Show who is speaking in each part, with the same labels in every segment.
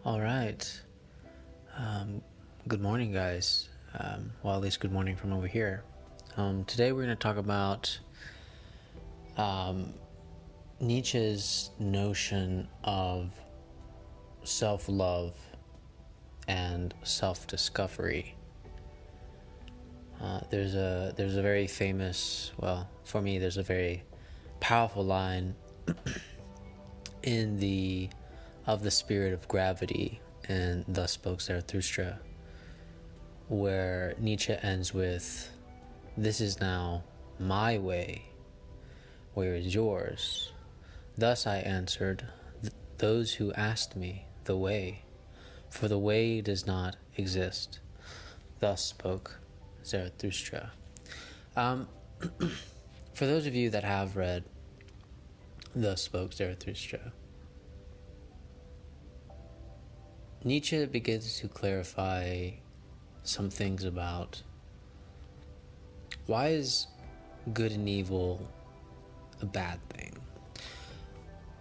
Speaker 1: All right. Um, Good morning, guys. Well, at least good morning from over here. Today we're going to talk about um, Nietzsche's notion of self-love and self-discovery. There's a very famous, well, for me, there's a very powerful line in the of the spirit of gravity, and thus spoke Zarathustra, where Nietzsche ends with, "This is now my way, where is yours?" Thus I answered, those who asked me the way, for the way does not exist. Thus spoke Zarathustra. Um, for those of you that have read Thus Spoke Zarathustra, Nietzsche begins to clarify some things about why is good and evil a bad thing.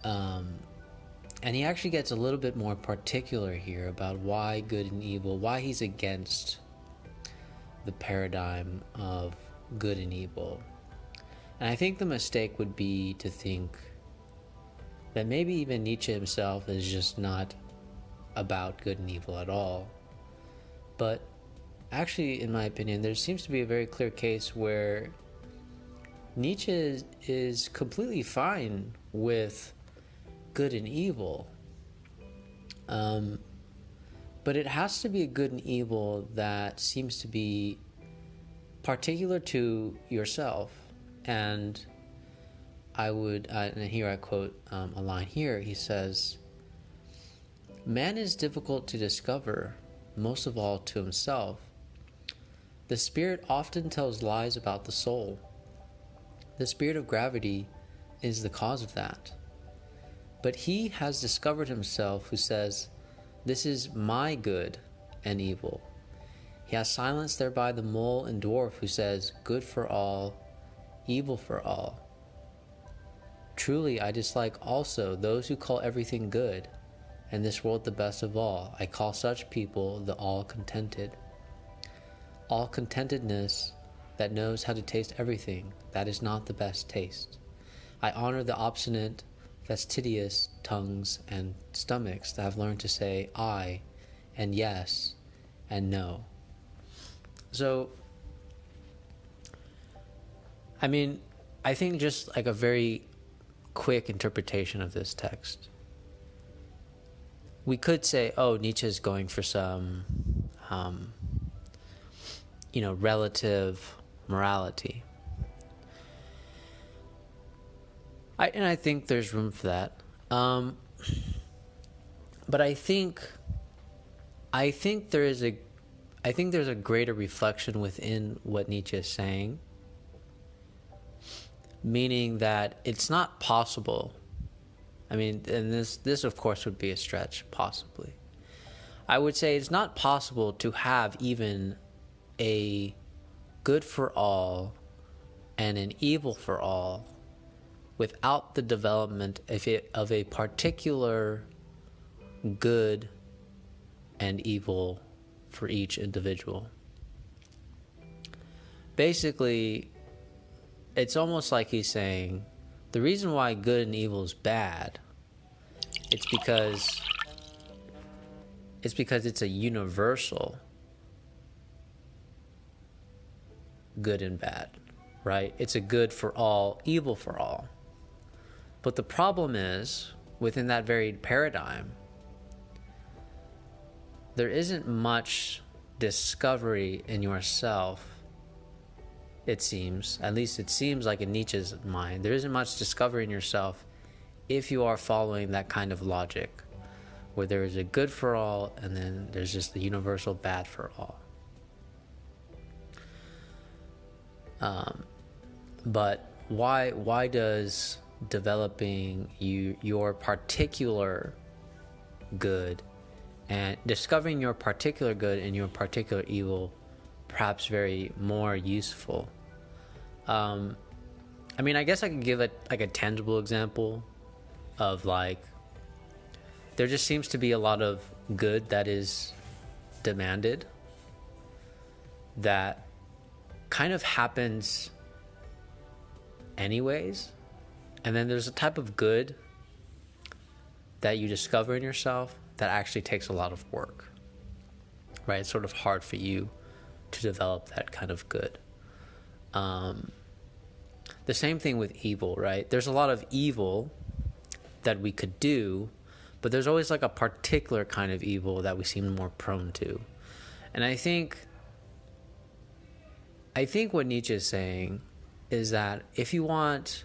Speaker 1: And he actually gets a little bit more particular here about why good and evil, why he's against the paradigm of good and evil. And I think the mistake would be to think that maybe even Nietzsche himself is just not about good and evil at all. But actually, in my opinion, there seems to be a very clear case where Nietzsche is completely fine with good and evil. But it has to be a good and evil that seems to be particular to yourself. And and here I quote a line here. He says, "Man is difficult to discover, most of all to himself. The spirit often tells lies about the soul. The spirit of gravity is the cause of that. But he has discovered himself who says, 'This is my good and evil.' He has silenced thereby the mole and dwarf who says, 'Good for all, evil for all.' Truly, I dislike also those who call everything good, and this world the best of all. I call such people the all-contented. All-contentedness that knows how to taste everything, that is not the best taste. I honor the obstinate, fastidious tongues and stomachs that have learned to say I and yes and no." So, I think just like a very quick interpretation of this text, we could say, oh, Nietzsche's going for some, relative morality. I think there's room for that. But I think there's a greater reflection within what Nietzsche is saying, meaning that it's not possible. And this of course would be a stretch, possibly. I would say it's not possible to have even a good for all and an evil for all without the development of a particular good and evil for each individual. Basically, it's almost like he's saying the reason why good and evil is bad, it's because it's a universal good and bad, right? It's a good for all, evil for all. But the problem is, within that very paradigm, there isn't much discovery in yourself, it seems. At least it seems like in Nietzsche's mind, there isn't much discovery in yourself if you are following that kind of logic, where there is a good for all and then there's just the universal bad for all. But why does developing your particular good and discovering your particular good and your particular evil perhaps very more useful? I guess I could give it like a tangible example of like there just seems to be a lot of good that is demanded that kind of happens anyways. And then there's a type of good that you discover in yourself that actually takes a lot of work, right? It's sort of hard for you to develop that kind of good. The same thing with evil, right? There's a lot of evil that we could do, but there's always like a particular kind of evil that we seem more prone to. And I think what Nietzsche is saying is that if you want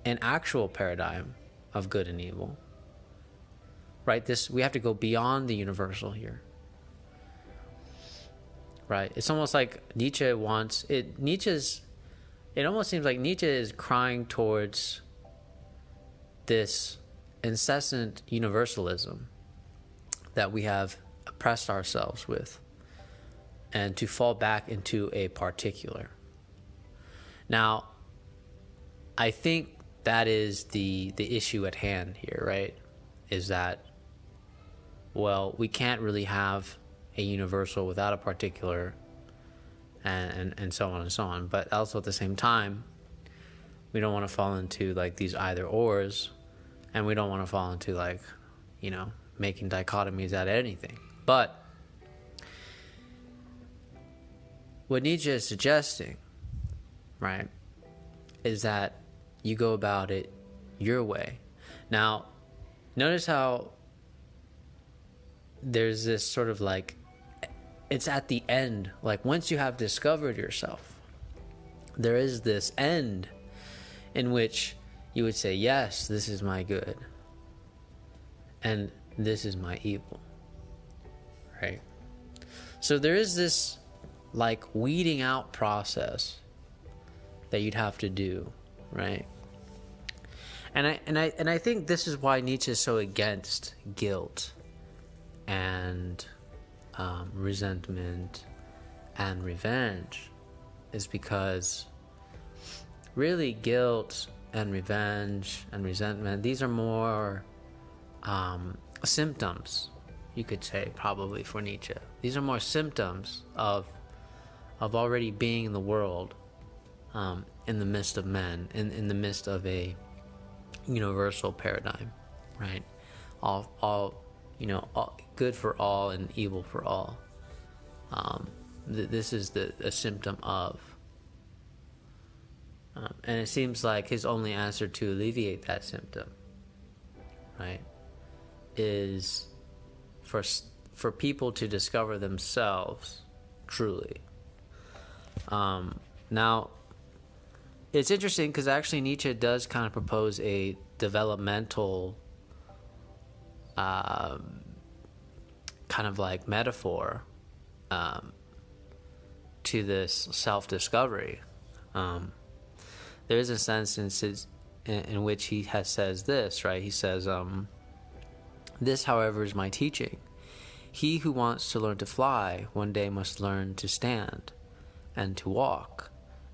Speaker 1: an actual paradigm of good and evil, right? We have to go beyond the universal here, right? It's almost like Nietzsche wants it. It almost seems like Nietzsche is crying towards this incessant universalism that we have oppressed ourselves with, and to fall back into a particular. Now, I think that is the issue at hand here, right? Is that, well, we can't really have a universal without a particular, and so on and so on. But also at the same time, we don't want to fall into like these either ors, and we don't want to fall into like, making dichotomies out of anything. But what Nietzsche is suggesting, right, is that you go about it your way. Now, notice how there's this sort of like, it's at the end, like once you have discovered yourself, there is this end in which you would say, yes, this is my good, and this is my evil, right? So there is this like weeding out process that you'd have to do, right? And I think this is why Nietzsche is so against guilt and resentment and revenge, is because really guilt and revenge and resentment, these are more symptoms, you could say, probably, for Nietzsche. These are more symptoms of already being in the world, in the midst of men, in the midst of a universal paradigm, right? All good for all and evil for all. This is a symptom of, and it seems like his only answer to alleviate that symptom, right, is for people to discover themselves truly. Now, it's interesting because actually Nietzsche does kind of propose a developmental kind of like metaphor to this self-discovery. There is a sense in which he says this, right? He says, this, however, is my teaching. He who wants to learn to fly one day must learn to stand, and to walk,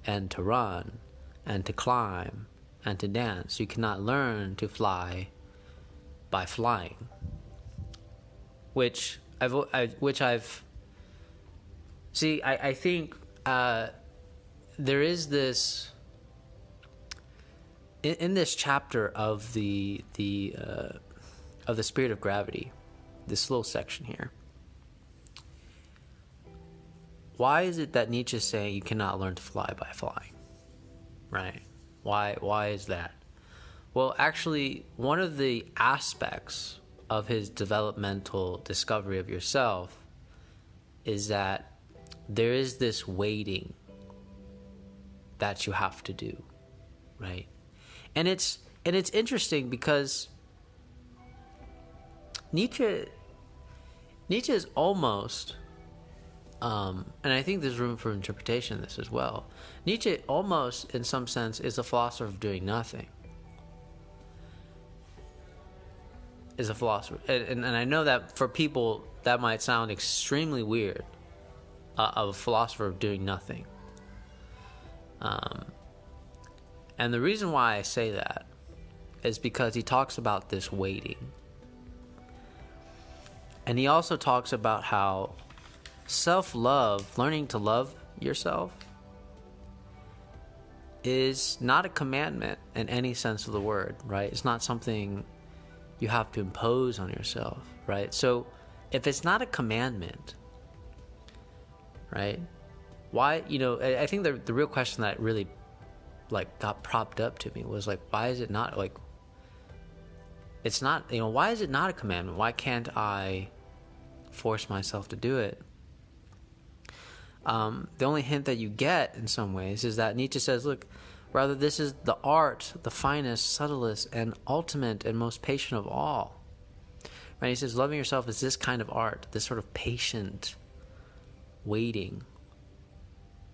Speaker 1: and to run, and to climb, and to dance. You cannot learn to fly by flying. I think there is this in this chapter of the Spirit of Gravity, this little section here. Why is it that Nietzsche is saying you cannot learn to fly by flying? Right? Why is that? Well, actually, one of the aspects of his developmental discovery of yourself is that there is this waiting that you have to do, right? And it's interesting because Nietzsche is almost, and I think there's room for interpretation of this as well. Nietzsche almost, in some sense, is a philosopher of doing nothing. Is a philosopher, and I know that for people that might sound extremely weird, of a philosopher of doing nothing. And the reason why I say that is because he talks about this waiting, And he also talks about how self-love, learning to love yourself, is not a commandment in any sense of the word, right? It's not something you have to impose on yourself, right? So if it's not a commandment, right, why, I think the real question that really like got propped up to me was like, why is it not, like, it's not, why is it not a commandment? Why can't I force myself to do it? The only hint that you get in some ways is that Nietzsche says, look, rather this is the art, the finest, subtlest, and ultimate and most patient of all. Right? He says loving yourself is this kind of art, this sort of patient waiting.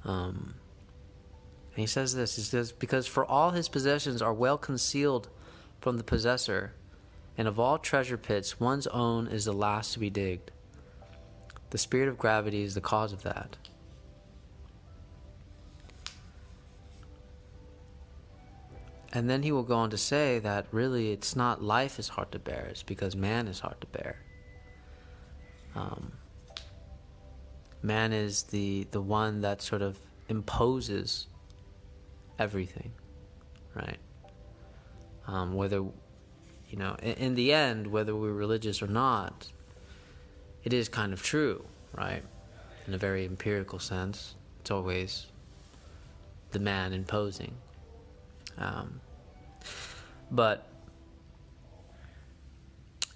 Speaker 1: And he says this, he says, because for all his possessions are well concealed from the possessor, and of all treasure pits, one's own is the last to be digged. The spirit of gravity is the cause of that. And then he will go on to say that really it's not life is hard to bear, it's because man is hard to bear. Man is the one that sort of imposes everything, right? Whether, in the end, whether we're religious or not, it is kind of true, right? In a very empirical sense, it's always the man imposing. But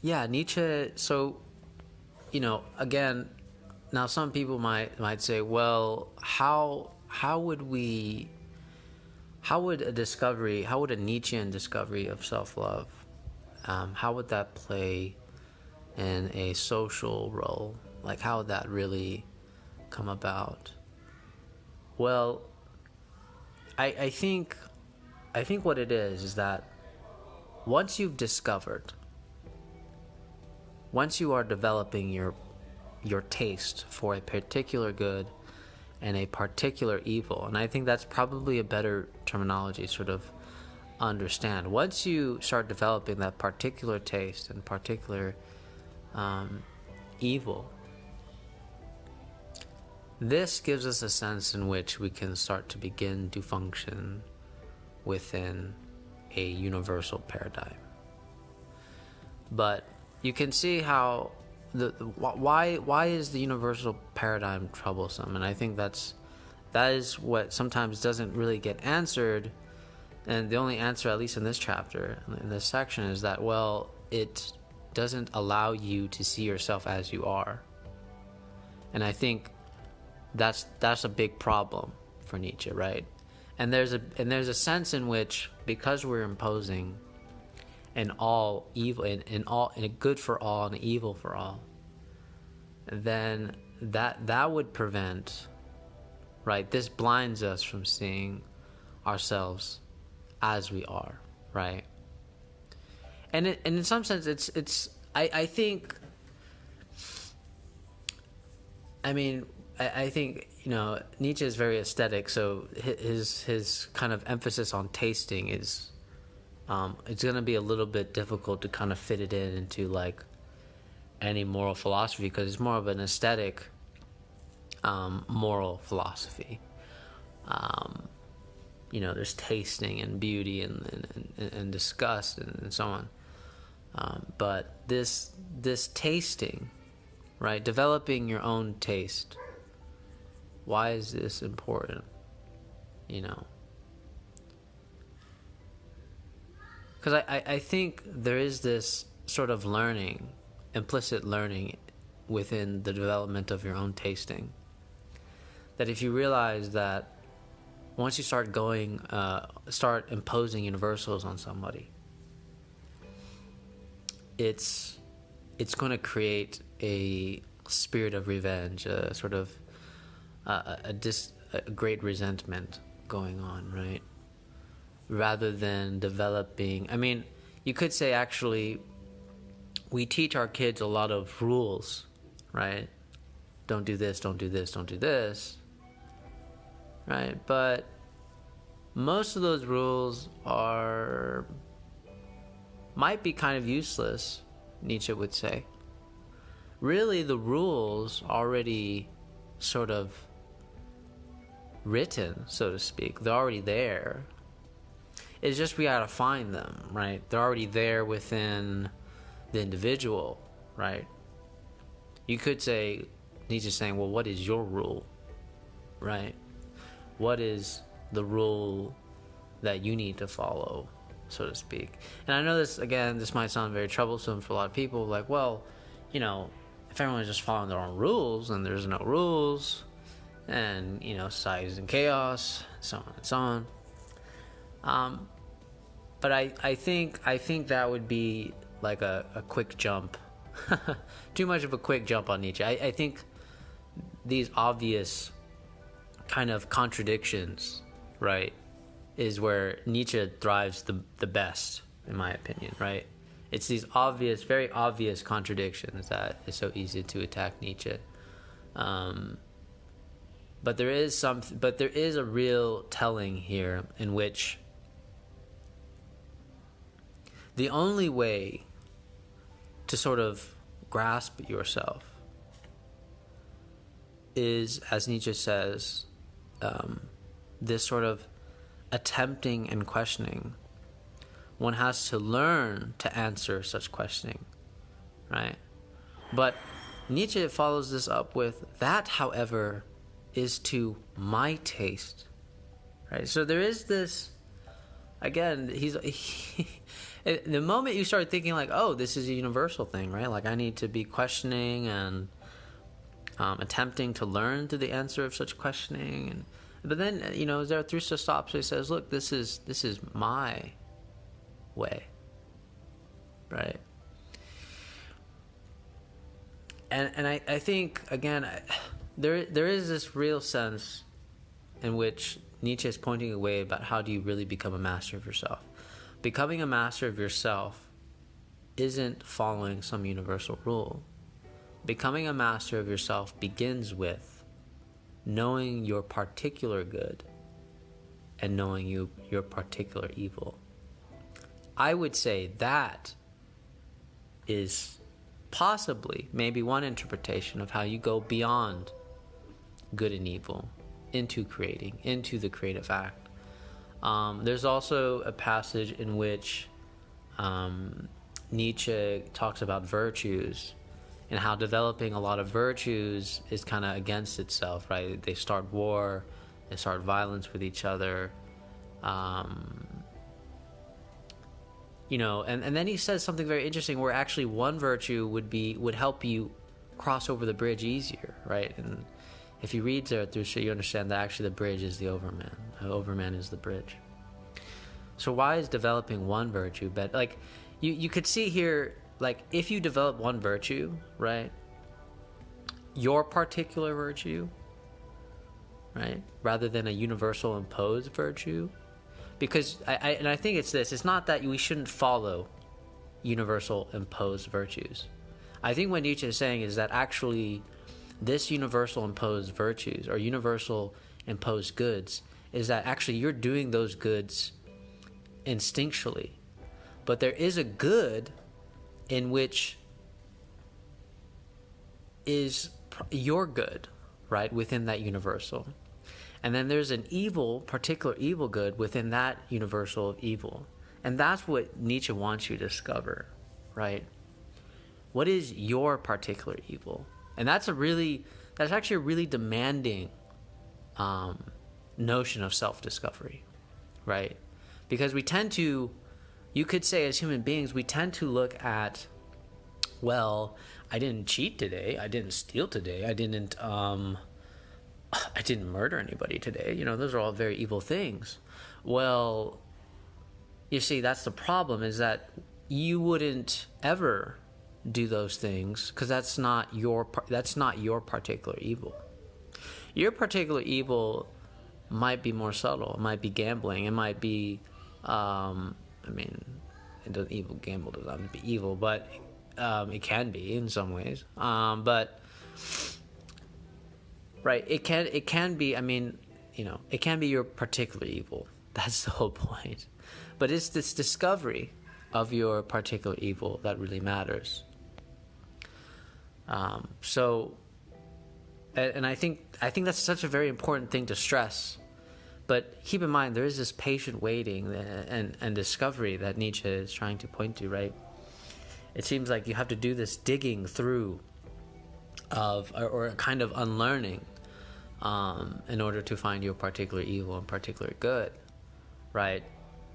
Speaker 1: yeah, Nietzsche. So, again, now some people might say, well, how would a Nietzschean discovery of self-love, how would that play in a social role? Like, how would that really come about? Well, I think what it is that once you've discovered, once you are developing your taste for a particular good and a particular evil, and I think that's probably a better terminology to sort of understand. Once you start developing that particular taste and particular evil, this gives us a sense in which we can start to begin to function within a universal paradigm. But you can see how why is the universal paradigm troublesome? And I think that is what sometimes doesn't really get answered. And the only answer, at least in this chapter, in this section, is that, well, it doesn't allow you to see yourself as you are. And I think that's a big problem for Nietzsche, right? And there's a sense in which, because we're imposing an all evil, in a good for all and an evil for all, then that would prevent, right? This blinds us from seeing ourselves as we are, right? And in some sense, I think Nietzsche is very aesthetic, so his kind of emphasis on tasting is it's going to be a little bit difficult to kind of fit it into like any moral philosophy, because it's more of an aesthetic moral philosophy. There's tasting and beauty and disgust and so on. But this tasting, right? Developing your own taste. Why is this important? Because I think there is this sort of learning, implicit learning within the development of your own tasting. That if you realize that once you start imposing universals on somebody, it's going to create a spirit of revenge, a sort of a great resentment going on, right? Rather than developing, you could say actually we teach our kids a lot of rules, right? Don't do this, don't do this, don't do this, right? But most of those rules might be kind of useless, Nietzsche would say. really the rules already sort of written, so to speak. They're already there. It's just we gotta find them, right? They're already there within the individual, right? You could say, Nietzsche's saying, well, what is your rule, right? What is the rule that you need to follow, so to speak? And I know this, again, this might sound very troublesome for a lot of people, like, well, you know, if everyone's just following their own rules and there's no rules, and, you know, society's in chaos, so on and so on. But I think that would be like a quick jump. Too much of a quick jump on Nietzsche. I think these obvious kind of contradictions, right, is where Nietzsche thrives the best, in my opinion, right? It's these obvious, very obvious contradictions that is so easy to attack Nietzsche. But there is a real telling here in which the only way to sort of grasp yourself is, as Nietzsche says, this sort of attempting and questioning. One has to learn to answer such questioning, right? But Nietzsche follows this up with, that, however, is to my taste, right? So there is this, again, the moment you start thinking like, oh, this is a universal thing, right? Like, I need to be questioning and attempting to learn to the answer of such questioning, but then, you know, Zarathustra stops and he says, look, this is my way, right? And I think, again, there is this real sense in which Nietzsche is pointing a way about how do you really become a master of yourself. Becoming a master of yourself isn't following some universal rule. Becoming a master of yourself begins with knowing your particular good and knowing your particular evil. I would say that is possibly maybe one interpretation of how you go beyond good and evil into creating, into the creative act. There's also a passage in which Nietzsche talks about virtues and how developing a lot of virtues is kind of against itself, right? They start war, they start violence with each other. You know, and then he says something very interesting where actually one virtue would help you cross over the bridge easier, right? And if you read Zarathustra, you understand that actually the bridge is the overman. The overman is the bridge. So why is developing one virtue better? Like, you could see here, like, if you develop one virtue, right, your particular virtue, right, rather than a universal imposed virtue, because I think it's this. It's not that we shouldn't follow universal imposed virtues. I think what Nietzsche is saying is that actually this universal imposed virtues or universal imposed goods is that actually you're doing those goods instinctually. But there is a good in which is your good, right, within that universal. And then there's an evil, particular evil good within that universal of evil. And that's what Nietzsche wants you to discover, right? What is your particular evil? And that's actually a really demanding notion of self-discovery, right? Because we tend to, you could say as human beings, we tend to look at, well, I didn't cheat today, I didn't steal today, I didn't murder anybody today. You know, those are all very evil things. Well, you see, that's the problem, is that you wouldn't ever do those things because that's not your particular evil. Your particular evil might be more subtle. It might be gambling. It might be, gambling doesn't have to be evil, but it can be in some ways. But right, it can be. It can be your particular evil. That's the whole point. But it's this discovery of your particular evil that really matters. So, and I think that's such a very important thing to stress. But keep in mind, there is this patient waiting and discovery that Nietzsche is trying to point to, right? It seems like you have to do this digging through or a kind of unlearning in order to find your particular evil and particular good, right?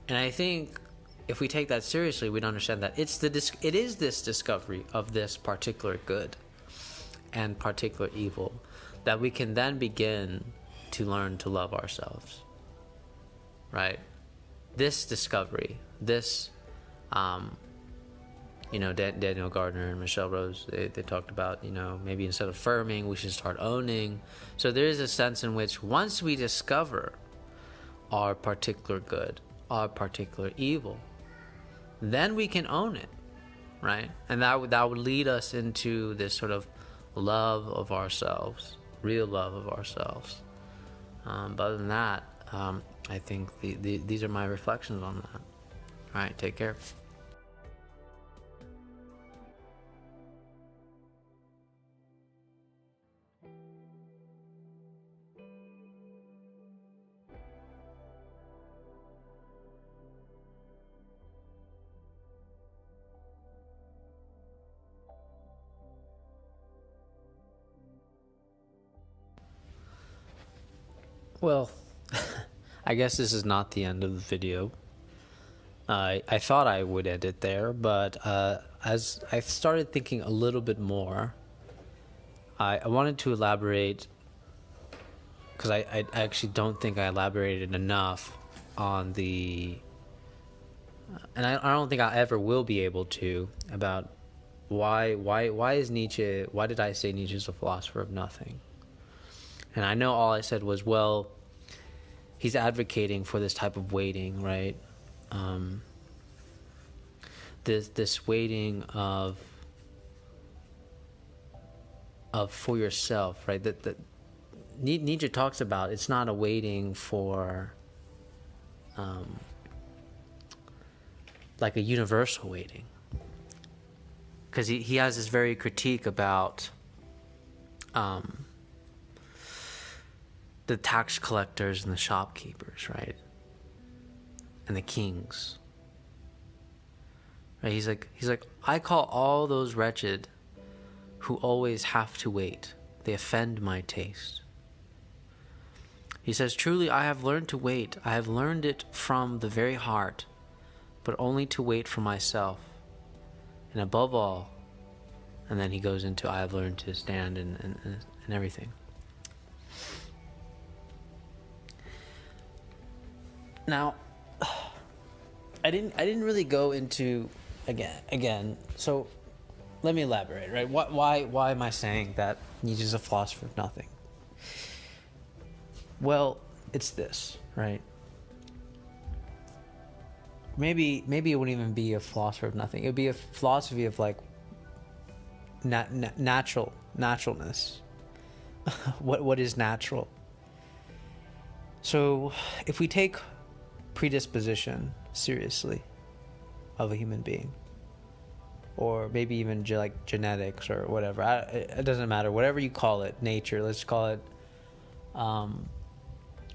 Speaker 1: And I think if we take that seriously, we'd understand that it is this discovery of this particular good and particular evil that we can then begin to learn to love ourselves, right? This discovery, this, Daniel Gardner and Michelle Rose, they talked about, maybe instead of affirming, we should start owning. So there is a sense in which once we discover our particular good, our particular evil, then we can own it, right? And that would lead us into this sort of love of ourselves, real love of ourselves. But other than that, I think these are my reflections on that. All right, take care. Well, I guess this is not the end of the video. I thought I would end it there, but as I started thinking a little bit more, I wanted to elaborate, because I actually don't think I elaborated enough on the, and I don't think I ever will be able to, about why is Nietzsche, why did I say Nietzsche is a philosopher of nothing? And I know all I said was, well, he's advocating for this type of waiting, right? This waiting of for yourself, right? That Nietzsche talks about. It's not a waiting for like a universal waiting, because he has this very critique about the tax collectors and the shopkeepers, right? And the kings. Right? He's like, I call all those wretched who always have to wait. They offend my taste. He says, truly, I have learned to wait. I have learned it from the very heart, but only to wait for myself. And above all, and then he goes into, I have learned to stand and everything. Now, I didn't really go into again. So, let me elaborate. Right? Why am I saying that Nietzsche is a philosopher of nothing? Well, it's this, right? Maybe it wouldn't even be a philosopher of nothing. It would be a philosophy of like naturalness. What is natural? So, if we take predisposition seriously of a human being, or maybe even like genetics or whatever, it doesn't matter, whatever you call it, nature, let's call it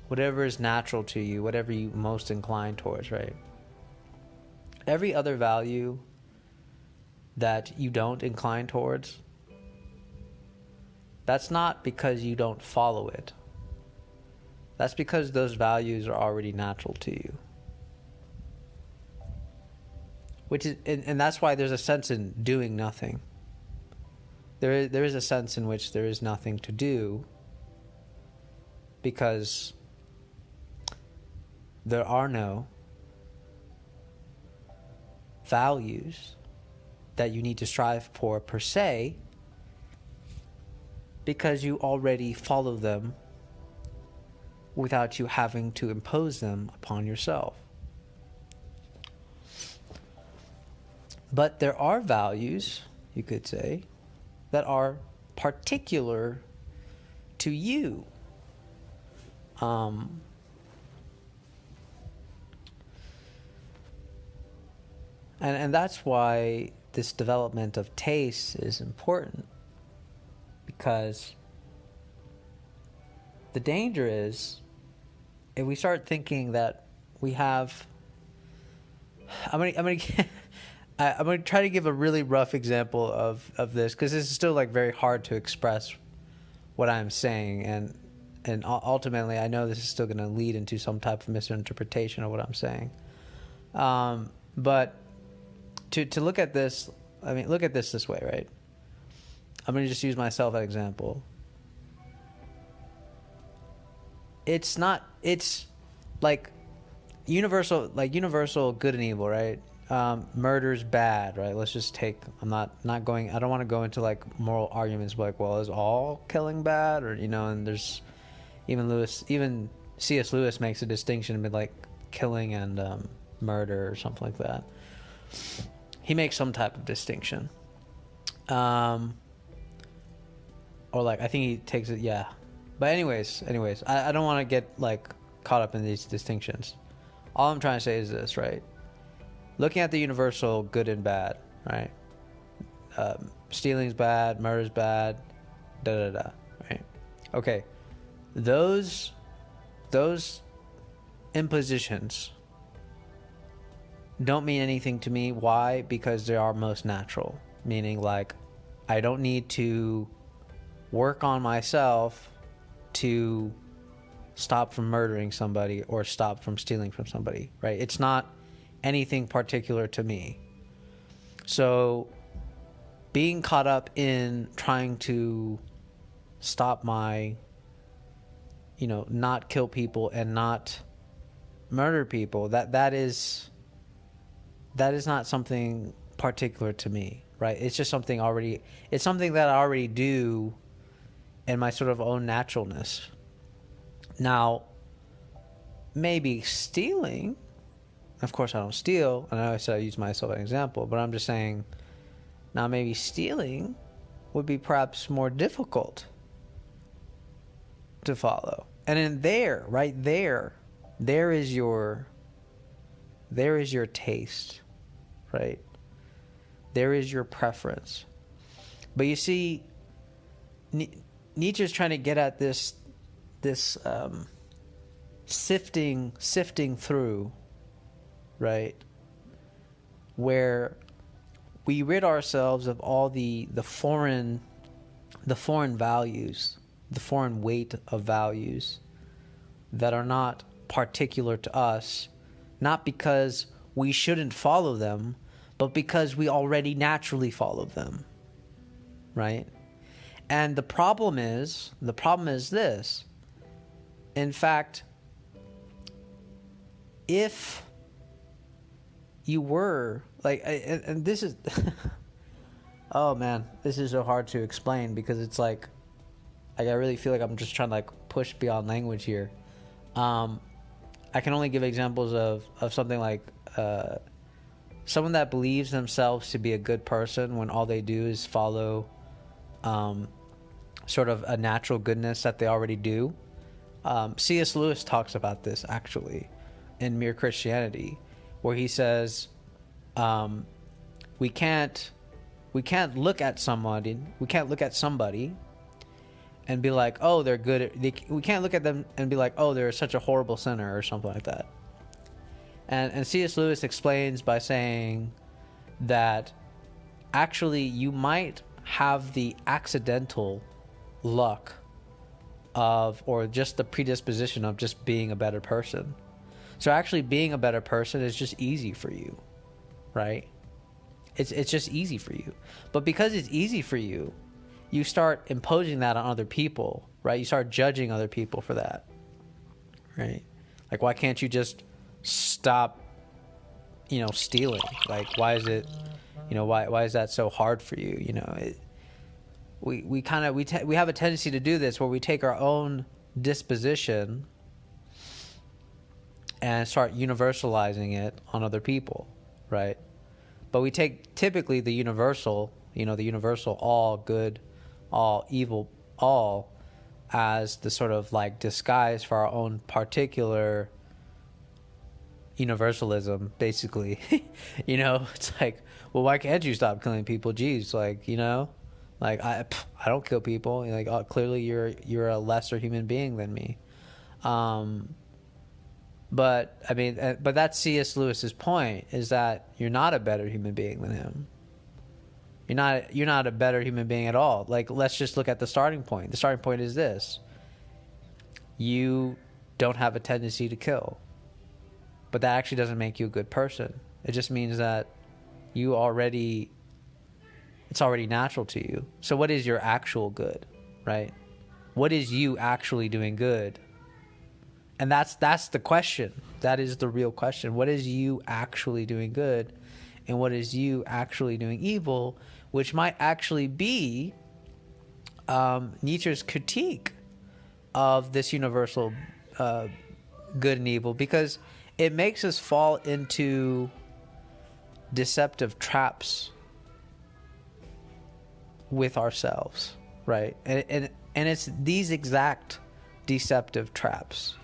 Speaker 1: whatever is natural to you, whatever you most incline towards, right? Every other value that you don't incline towards, that's not because you don't follow it. That's because those values are already natural to you. Which is, and that's why there's a sense in doing nothing. There is a sense in which there is nothing to do, because there are no values that you need to strive for per se, because you already follow them without you having to impose them upon yourself. But there are values, you could say, that are particular to you. And that's why this development of taste is important, Because the danger is if we start thinking that we have, I'm gonna try to give a really rough example of this, because this is still like very hard to express what I'm saying, and ultimately I know this is still going to lead into some type of misinterpretation of what I'm saying. But to look at this, I mean, look at this way, right? I'm going to just use myself as an example. It's like universal good and evil, right? Murder's bad, right? Let's just take, I don't want to go into like moral arguments, but like, well, is all killing bad? Or, and there's even C.S. Lewis makes a distinction between like killing and murder or something like that. He makes some type of distinction. Or like, I think he takes it, yeah. But anyways, I don't want to get like caught up in these distinctions. All I'm trying to say is this, right? Looking at the universal good and bad, right? Stealing's bad, murder's bad, right? Okay. Those impositions don't mean anything to me. Why? Because they are most natural. Meaning, like, I don't need to work on myself to stop from murdering somebody or stop from stealing from somebody, right? It's not anything particular to me. So being caught up in trying to stop my, not kill people and not murder people, that is not something particular to me, right? It's just something that I already do in my sort of own naturalness. Now, maybe stealing, of course I don't steal, and I always say I use myself as an example, but I'm just saying, now maybe stealing would be perhaps more difficult to follow. And in there, right there is your taste, right? There is your preference. But you see, Nietzsche's trying to get at this sifting through, right? Where we rid ourselves of all the foreign values, the foreign weight of values that are not particular to us, not because we shouldn't follow them, but because we already naturally follow them, right? And the problem is this. In fact, if you were like, and this is, oh man, this is so hard to explain, because it's like I really feel like I'm just trying to like push beyond language here. I can only give examples of something like someone that believes themselves to be a good person when all they do is follow sort of a natural goodness that they already do. C.S. Lewis talks about this actually in Mere Christianity, where he says we can't look at somebody and be like, oh, they're good. We can't look at them and be like, oh, they're such a horrible sinner or something like that. And C.S. Lewis explains by saying that actually you might have the accidental luck of, or just the predisposition of just being a better person. So actually being a better person is just easy for you, right? It's just easy for you. But because it's easy for you, you start imposing that on other people, right? You start judging other people for that, right? Like, why can't you just stop, stealing? Like, why is it, why is that so hard for you? We have a tendency to do this, where we take our own disposition and start universalizing it on other people, right? But we take typically the universal, the universal all good, all evil, all, as the sort of like disguise for our own particular universalism, basically. It's like, well, why can't you stop killing people? Geez, like, Like I don't kill people. Like clearly you're a lesser human being than me. But I mean, but that's C.S. Lewis's point, is that you're not a better human being than him. You're not a better human being at all. Like, let's just look at the starting point. The starting point is this: you don't have a tendency to kill, but that actually doesn't make you a good person. It just means that it's already natural to you. So what is your actual good, right? What is you actually doing good? And that's the question. That is the real question. What is you actually doing good, and what is you actually doing evil, which might actually be Nietzsche's critique of this universal good and evil, because it makes us fall into deceptive traps with ourselves, right? And it's these exact deceptive traps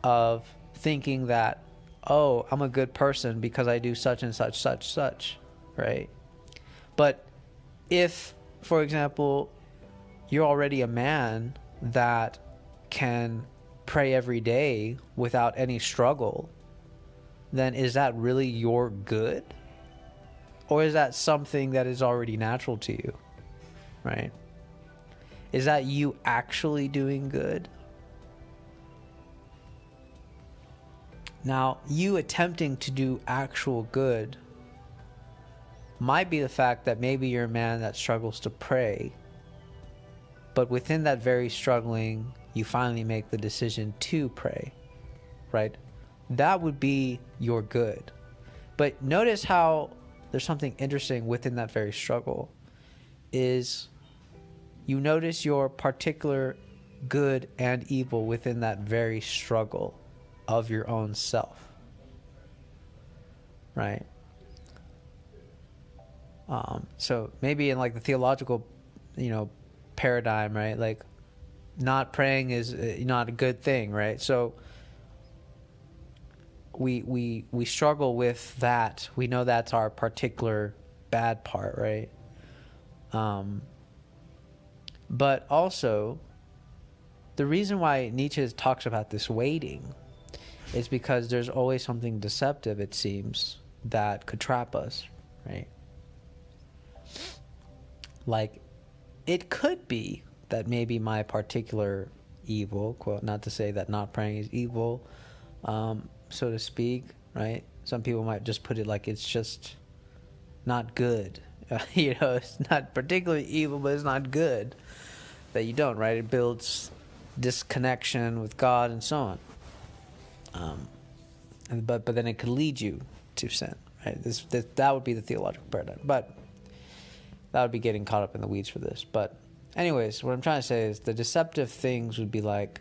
Speaker 1: of thinking that, oh, I'm a good person because I do such and such, right? But if, for example, you're already a man that can pray every day without any struggle, then is that really your good? Or is that something that is already natural to you, right? Is that you actually doing good? Now, you attempting to do actual good might be the fact that maybe you're a man that struggles to pray, but within that very struggling, you finally make the decision to pray, right? That would be your good. But notice how there's something interesting within that very struggle, is you notice your particular good and evil within that very struggle of your own self, right? So maybe in like the theological, paradigm, right? Like, not praying is not a good thing, right? So we struggle with that. We know that's our particular bad part, right? But also, the reason why Nietzsche talks about this waiting is because there's always something deceptive, it seems, that could trap us, right? Like, it could be that maybe my particular evil, quote, not to say that not praying is evil, so to speak, right? Some people might just put it like it's just not good. It's not particularly evil, but it's not good that you don't, right? It builds disconnection with God and so on. But then it could lead you to sin, right? That would be the theological paradigm. But that would be getting caught up in the weeds for this. But anyways, what I'm trying to say is the deceptive things would be like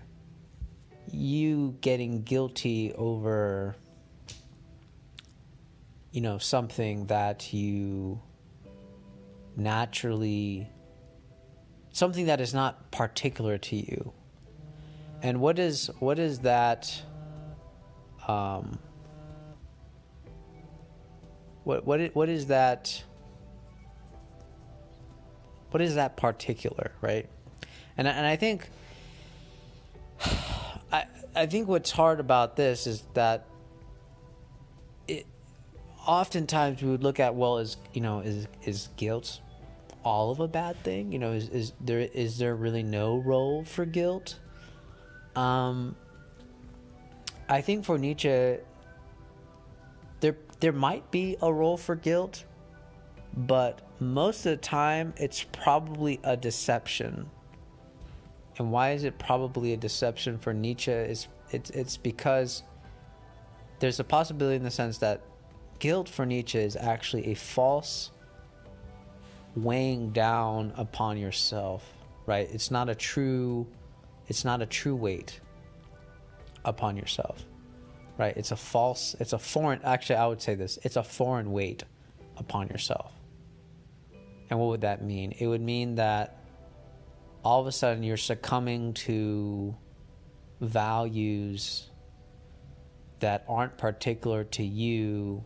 Speaker 1: you getting guilty over, something that you naturally, something that is not particular to you. And what is that? What is that? What is that particular, right? And I think I think what's hard about this is that oftentimes we would look at, well, is guilt all of a bad thing? Is there really no role for guilt? I think for Nietzsche, there might be a role for guilt, but most of the time it's probably a deception. And why is it probably a deception for Nietzsche? It's because there's a possibility in the sense that guilt for Nietzsche is actually a false weighing down upon yourself, right? It's not a true weight upon yourself, right? It's a foreign weight upon yourself. And what would that mean? It would mean that all of a sudden you're succumbing to values that aren't particular to you,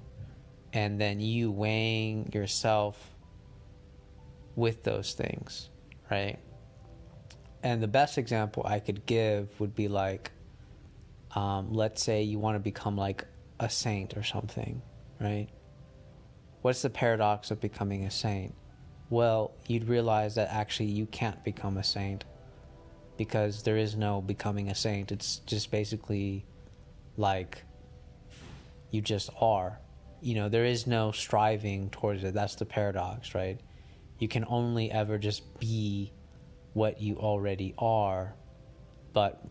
Speaker 1: and then you weighing yourself with those things, right? And the best example I could give would be like, let's say you want to become like a saint or something, right? What's the paradox of becoming a saint? Well, you'd realize that actually you can't become a saint, because there is no becoming a saint. It's just basically like you just are. There is no striving towards it. That's the paradox, right? You can only ever just be what you already are, but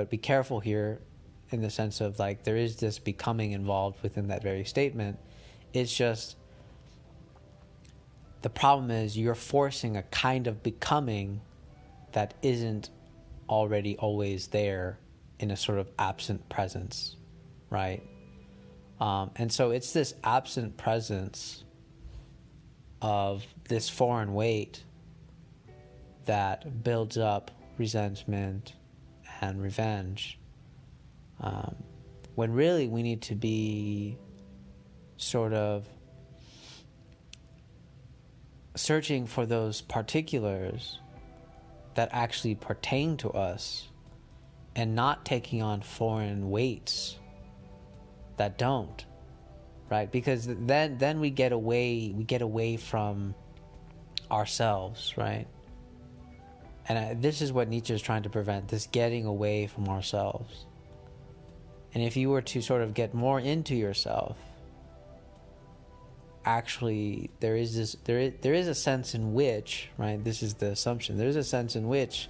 Speaker 1: be careful here in the sense of like there is this becoming involved within that very statement. It's just the problem is you're forcing a kind of becoming that isn't already always there in a sort of absent presence, right? And so it's this absent presence of this foreign weight that builds up resentment and revenge, when really we need to be sort of searching for those particulars that actually pertain to us and not taking on foreign weights that don't, right? Because then we get away from ourselves, right? And this is what Nietzsche is trying to prevent, this getting away from ourselves. And if you were to sort of get more into yourself, actually there is a sense in which, right, this is the assumption, there's a sense in which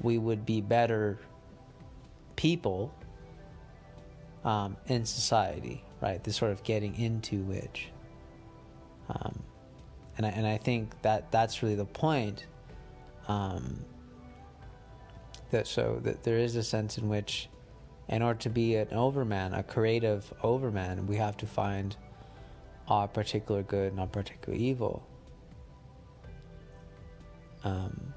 Speaker 1: we would be better people in society, right? This sort of getting into which, and I think that's really the point. That there is a sense in which, in order to be an overman, a creative overman, we have to find our particular good and our particular evil, and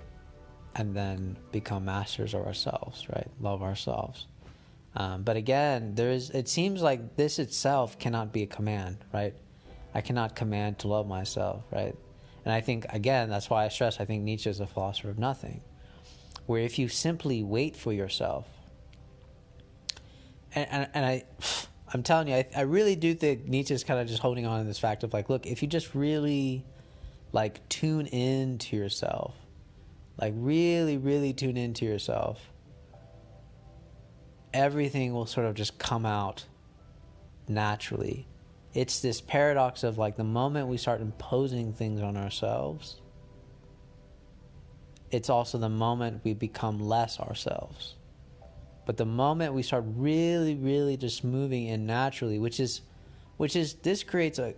Speaker 1: then become masters of ourselves, right? Love ourselves. But again, it seems like this itself cannot be a command, right? I cannot command to love myself, right? And I think, again, that's why I stress, I think Nietzsche is a philosopher of nothing, where if you simply wait for yourself, and I'm telling you, I really do think Nietzsche is kind of just holding on to this fact of like, look, if you just really like tune into yourself, like really, really tune into yourself, everything will sort of just come out naturally. It's this paradox of like the moment we start imposing things on ourselves, it's also the moment we become less ourselves. But the moment we start really, really just moving in naturally, which is this creates a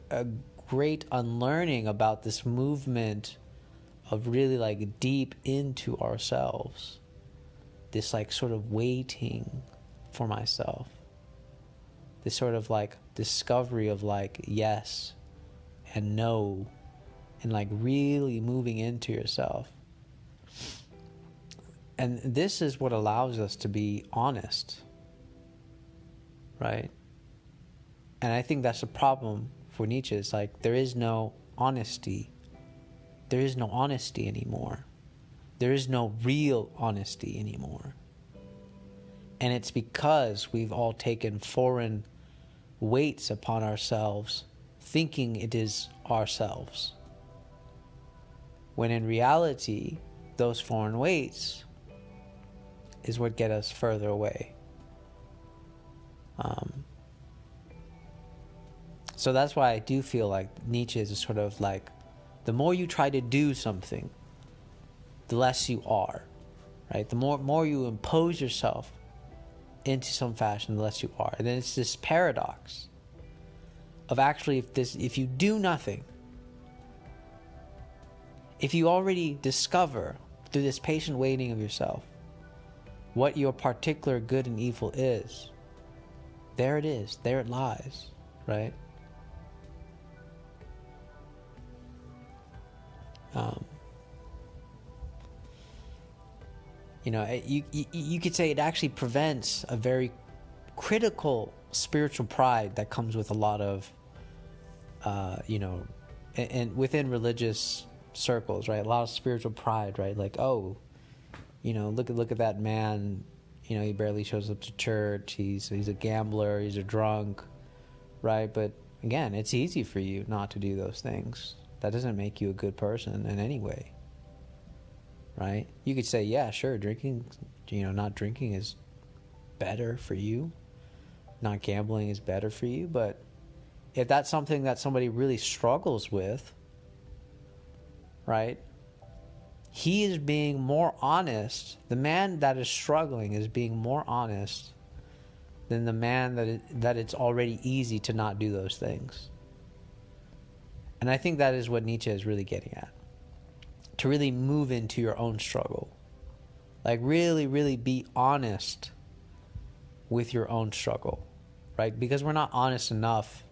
Speaker 1: great unlearning about this movement of really like deep into ourselves. This like sort of waiting for myself. This sort of like discovery of like yes and no, and like really moving into yourself. And this is what allows us to be honest, right? And I think that's the problem for Nietzsche. It's like there is no honesty. There is no honesty anymore. There is no real honesty anymore. And it's because we've all taken foreign weights upon ourselves, thinking it is ourselves. When in reality, those foreign weights is what get us further away. So that's why I do feel like Nietzsche is a sort of like, the more you try to do something, the less you are, right? The more you impose yourself into some fashion, the less you are. And then it's this paradox of actually, if you do nothing, if you already discover through this patient waiting of yourself what your particular good and evil is, there it is, there it lies, right? You could say it actually prevents a very critical spiritual pride that comes with a lot of, and within religious circles, right? A lot of spiritual pride, right? Like, oh, look at that man. He barely shows up to church. He's a gambler. He's a drunk, right? But again, it's easy for you not to do those things. That doesn't make you a good person in any way, right? You could say, yeah, sure, drinking, not drinking is better for you. Not gambling is better for you. But if that's something that somebody really struggles with, right? He is being more honest. The man that is struggling is being more honest than the man that it's already easy to not do those things. And I think that is what Nietzsche is really getting at. To really move into your own struggle. Like really, really be honest with your own struggle, right? Because we're not honest enough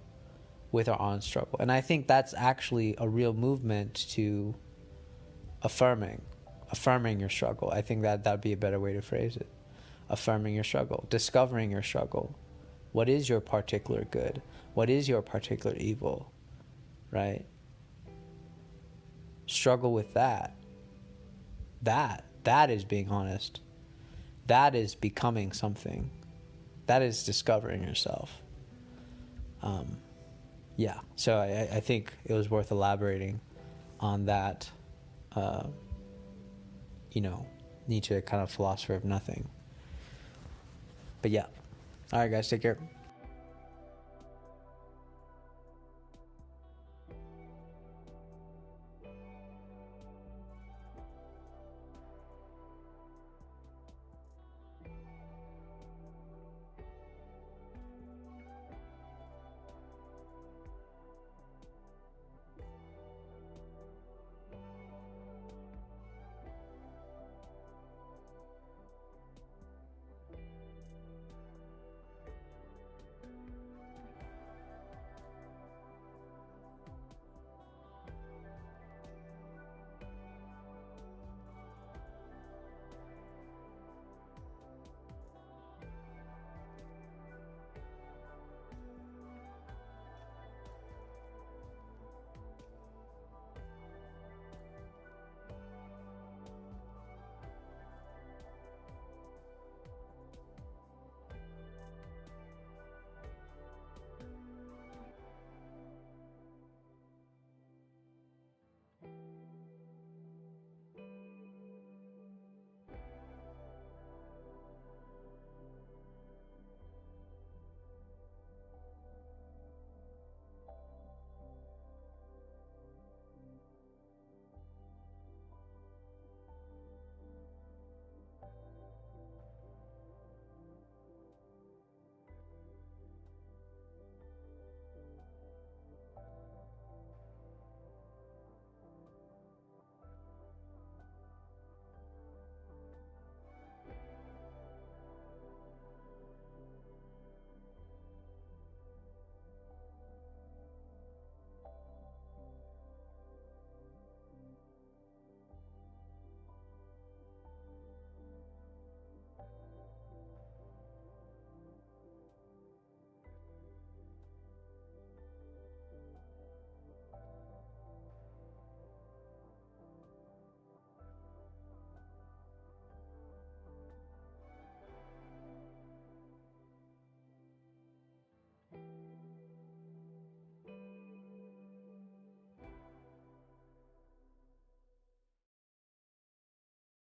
Speaker 1: with our own struggle. And I think that's actually a real movement to affirming your struggle. I think that'd be a better way to phrase it. Affirming your struggle, discovering your struggle. What is your particular good? What is your particular evil? Right? Struggle with that. That is being honest. That is becoming something. That is discovering yourself. Yeah. So I think it was worth elaborating on that. Nietzsche, kind of philosopher of nothing. But yeah. All right, guys, take care.